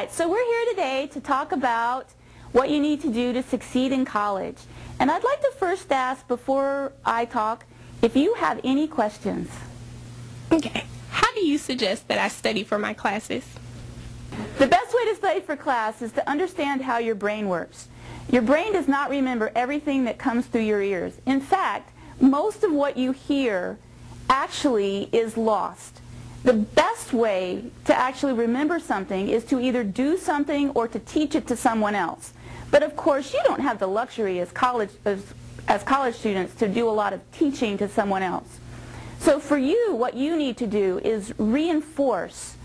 right, so we're here today to talk about what you need to do to succeed in college. And I'd like to first ask, before I talk, if you have any questions. Okay. How do you suggest that I study for my classes? The best way to study for class is to understand how your brain works. Your brain does not remember everything that comes through your ears. In fact, most of what you hear actually is lost. The best way to actually remember something is to either do something or to teach it to someone else. But of course, you don't have the luxury as college students to do a lot of teaching to someone else. So for you, what you need to do is reinforce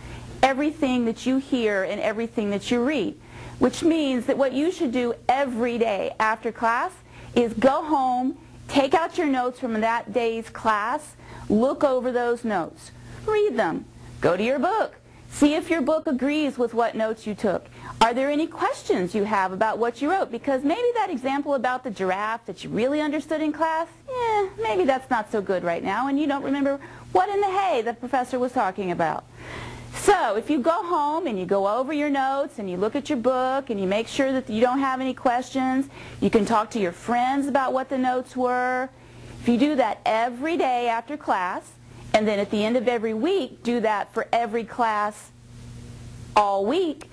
everything that you hear and everything that you read, which means that what you should do every day after class is go home, take out your notes from that day's class, look over those notes, read them, go to your book, see if your book agrees with what notes you took. Are there any questions you have about what you wrote? Because maybe that example about the giraffe that you really understood in class, maybe that's not so good right now, and you don't remember what in the hay the professor was talking about. So if you go home and you go over your notes and you look at your book and you make sure that you don't have any questions, you can talk to your friends about what the notes were. If you do that every day after class, and then at the end of every week, do that for every class all week,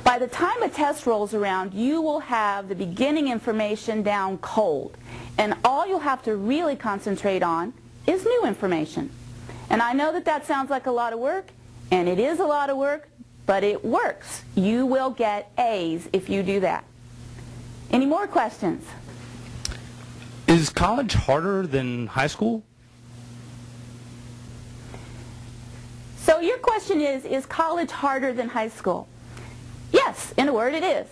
by the time a test rolls around, you will have the beginning information down cold. And all you'll have to really concentrate on is new information. And I know that that sounds like a lot of work, and it is a lot of work, but it works. You will get A's if you do that. Any more questions? Is college harder than high school? So your question is college harder than high school? Yes, in a word, it is.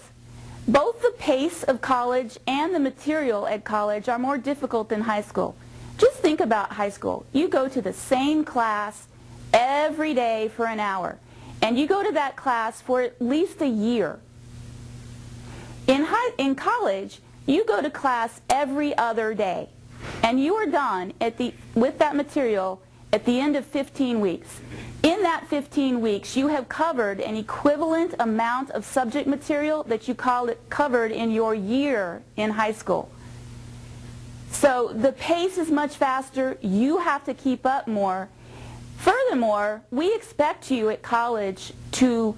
Both the pace of college and the material at college are more difficult than high school. Just think about high school. You go to the same class every day for an hour, and you go to that class for at least a year. In college, you go to class every other day, and you are done with that material at the end of 15 weeks. In that 15 weeks, you have covered an equivalent amount of subject material that you covered in your year in high school. So the pace is much faster. You have to keep up more. Furthermore, we expect you at college to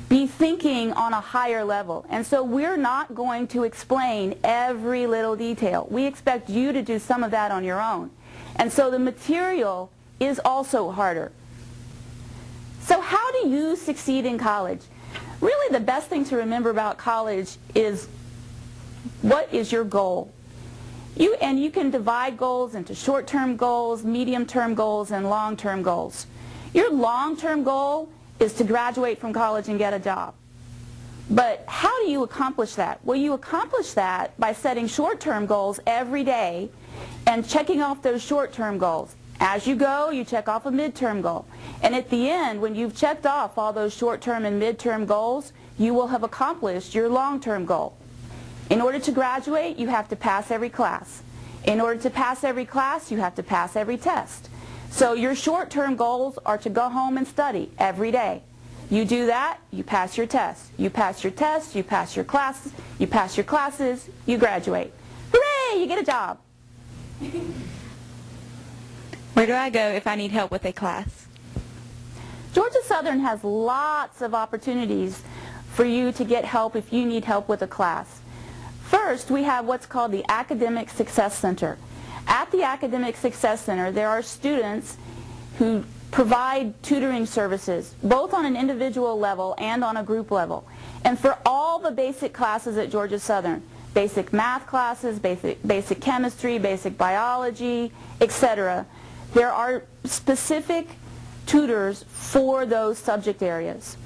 be thinking on a higher level. And so we're not going to explain every little detail. We expect you to do some of that on your own. And so the material is also harder. So how do you succeed in college? Really, the best thing to remember about college is what is your goal? You can divide goals into short-term goals, medium-term goals, and long-term goals. Your long-term goal is to graduate from college and get a job. But how do you accomplish that? Well, you accomplish that by setting short-term goals every day and checking off those short-term goals. As you go, you check off a midterm goal. And at the end, when you've checked off all those short-term and midterm goals, you will have accomplished your long-term goal. In order to graduate, you have to pass every class. In order to pass every class, you have to pass every test. So your short-term goals are to go home and study every day. You do that, you pass your test. You pass your tests, you pass your classes, you graduate. Hooray, you get a job. Where do I go if I need help with a class? Georgia Southern has lots of opportunities for you to get help if you need help with a class. First, we have what's called the Academic Success Center. At the Academic Success Center, there are students who provide tutoring services, both on an individual level and on a group level. And for all the basic classes at Georgia Southern, basic math classes, basic chemistry, basic biology, etc., there are specific tutors for those subject areas.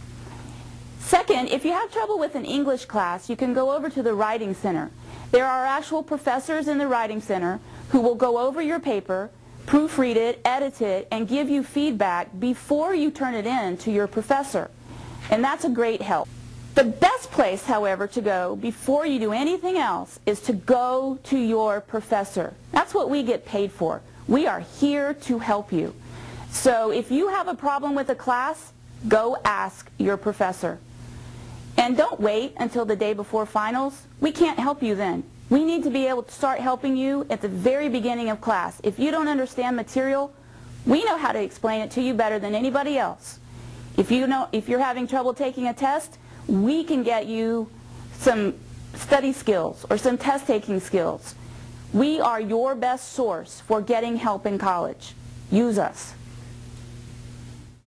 Second, if you have trouble with an English class, you can go over to the Writing Center. There are actual professors in the Writing Center who will go over your paper, proofread it, edit it, and give you feedback before you turn it in to your professor. And that's a great help. The best place, however, to go before you do anything else is to go to your professor. That's what we get paid for. We are here to help you. So if you have a problem with a class, go ask your professor. And don't wait until the day before finals. We can't help you then. We need to be able to start helping you at the very beginning of class. If you don't understand material, we know how to explain it to you better than anybody else. If you're having trouble taking a test, we can get you some study skills or some test-taking skills. We are your best source for getting help in college. Use us.